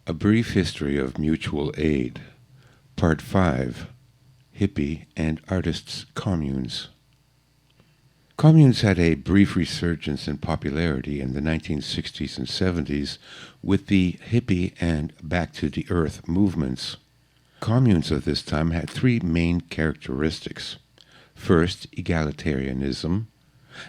A Brief History of Mutual Aid, Part 5, Hippie and Artists' Communes. Communes had a brief resurgence in popularity in the 1960s and 70s with the hippie and back to the earth movements. Communes of this time had three main characteristics. First, egalitarianism,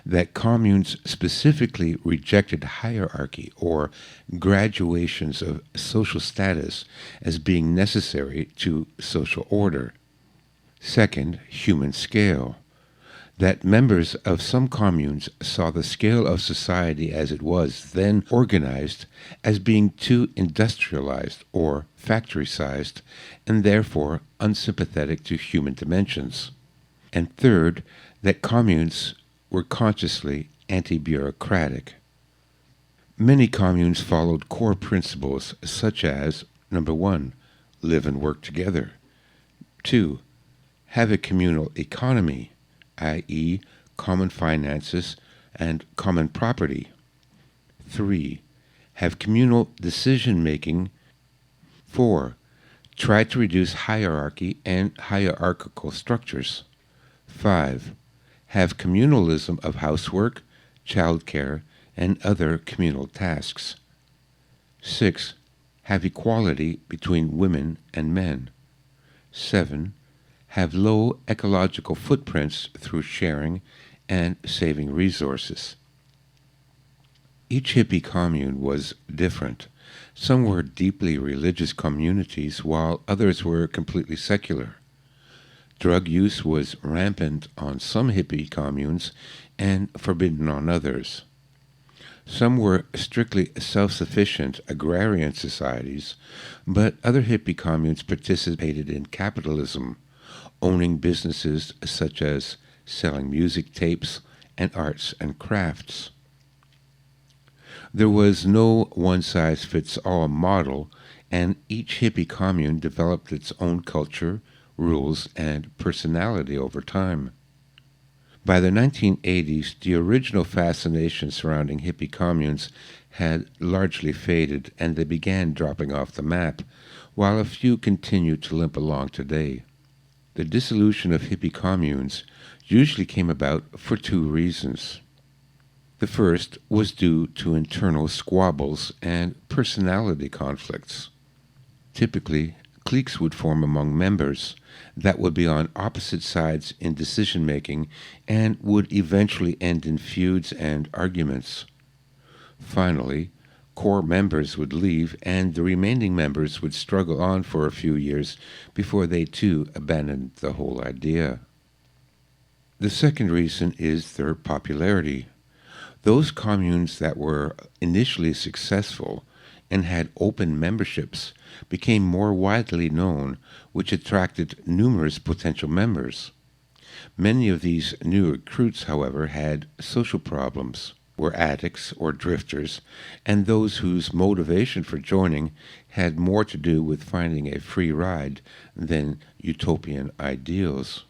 that communes specifically rejected hierarchy or graduations of social status as being necessary to social order. Second, human scale, that members of some communes saw the scale of society as it was then organized as being too industrialized or factory-sized and therefore unsympathetic to human dimensions. And third, that communes were consciously anti-bureaucratic. Many communes followed core principles such as, number 1, live and work together. 2, have a communal economy, i.e., common finances and common property. 3, have communal decision-making. 4, try to reduce hierarchy and hierarchical structures. 5, have communalism of housework, childcare, and other communal tasks. 6, have equality between women and men. 7, have low ecological footprints through sharing and saving resources. Each hippie commune was different. Some were deeply religious communities, while others were completely secular. Drug use was rampant on some hippie communes and forbidden on others. Some were strictly self-sufficient agrarian societies, but other hippie communes participated in capitalism, owning businesses such as selling music tapes and arts and crafts. There was no one-size-fits-all model, and each hippie commune developed its own culture, rules, and personality over time. By the 1980s, the original fascination surrounding hippie communes had largely faded, and they began dropping off the map, while a few continue to limp along today. The dissolution of hippie communes usually came about for two reasons. The first was due to internal squabbles and personality conflicts. Typically, cliques would form among members that would be on opposite sides in decision-making and would eventually end in feuds and arguments. Finally, core members would leave and the remaining members would struggle on for a few years before they too abandoned the whole idea. The second reason is their popularity. Those communes that were initially successful and had open memberships became more widely known, which attracted numerous potential members. Many of these new recruits, however, had social problems, were addicts or drifters, and those whose motivation for joining had more to do with finding a free ride than utopian ideals.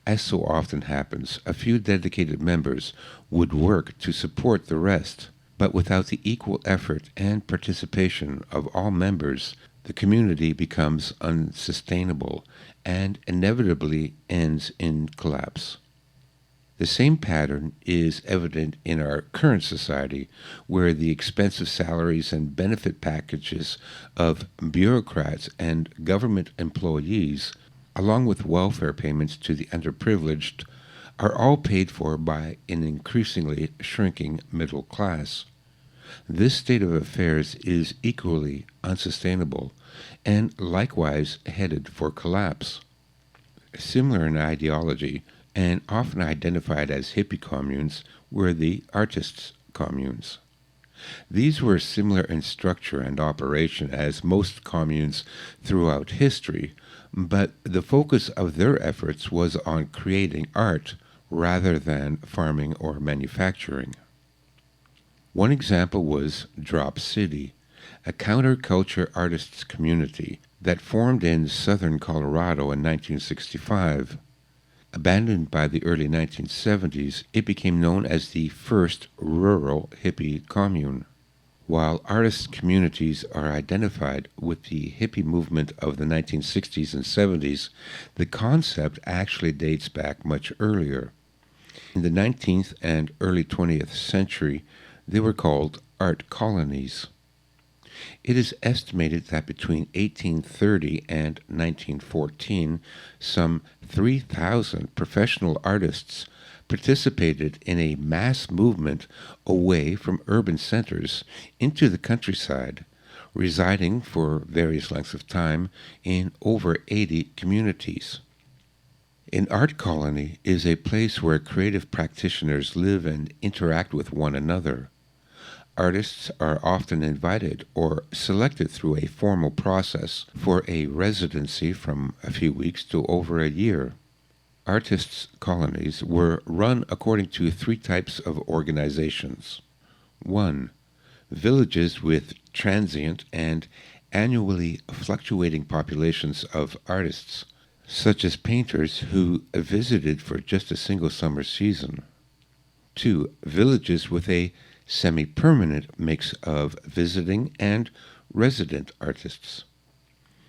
As so often happens, a few dedicated members would work to support the rest, but without the equal effort and participation of all members, the community becomes unsustainable and inevitably ends in collapse. The same pattern is evident in our current society, where the expensive salaries and benefit packages of bureaucrats and government employees, along with welfare payments to the underprivileged, are all paid for by an increasingly shrinking middle class. This state of affairs is equally unsustainable and likewise headed for collapse. Similar in ideology, and often identified as hippie communes, were the artists' communes. These were similar in structure and operation as most communes throughout history, but the focus of their efforts was on creating art rather than farming or manufacturing. One example was Drop City, a counterculture artists community that formed in southern Colorado in 1965. Abandoned by the early 1970s, it became known as the first rural hippie commune. While artists' communities are identified with the hippie movement of the 1960s and 70s, the concept actually dates back much earlier. In the 19th and early 20th century, they were called art colonies. It is estimated that between 1830 and 1914, some 3,000 professional artists participated in a mass movement away from urban centers into the countryside, residing for various lengths of time in over 80 communities. An art colony is a place where creative practitioners live and interact with one another. Artists are often invited or selected through a formal process for a residency from a few weeks to over a year. Artists' colonies were run according to three types of organizations. 1. Villages with transient and annually fluctuating populations of artists, such as painters who visited for just a single summer season. 2. Villages with a semi-permanent mix of visiting and resident artists.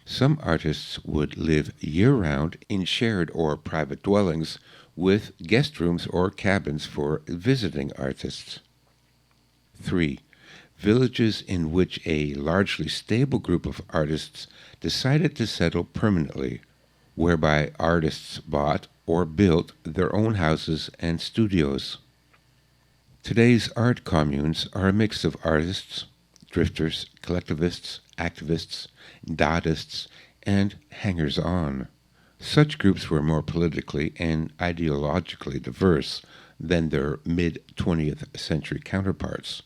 Some artists would live year-round in shared or private dwellings with guest rooms or cabins for visiting artists. 3. Villages in which a largely stable group of artists decided to settle permanently, whereby artists bought or built their own houses and studios. Today's art communes are a mix of artists, drifters, collectivists, activists, Dadaists, and hangers-on. Such groups were more politically and ideologically diverse than their mid-20th century counterparts.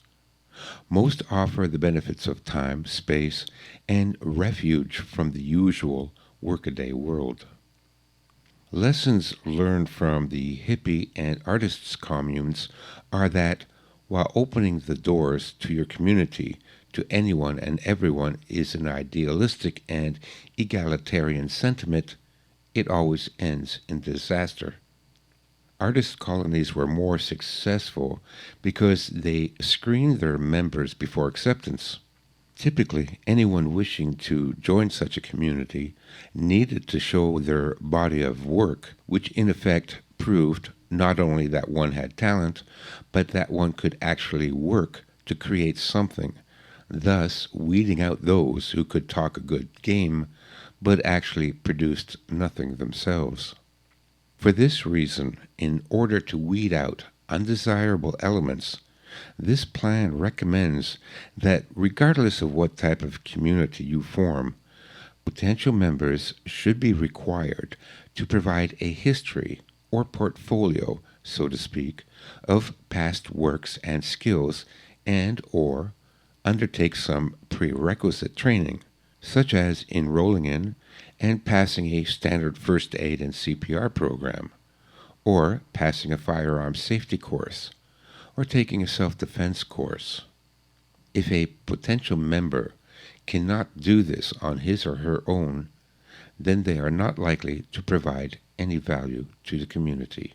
Most offer the benefits of time, space, and refuge from the usual workaday world. Lessons learned from the hippie and artists' communes are that while opening the doors to your community to anyone and everyone is an idealistic and egalitarian sentiment, it always ends in disaster. Artist colonies were more successful because they screened their members before acceptance. Typically, anyone wishing to join such a community needed to show their body of work, which in effect proved not only that one had talent, but that one could actually work to create something, thus weeding out those who could talk a good game, but actually produced nothing themselves. For this reason, in order to weed out undesirable elements, this plan recommends that regardless of what type of community you form, potential members should be required to provide a history or portfolio, so to speak, of past works and skills and or undertake some prerequisite training, such as enrolling in and passing a standard first aid and CPR program, or passing a firearms safety course, or taking a self-defense course. If a potential member cannot do this on his or her own, then they are not likely to provide any value to the community.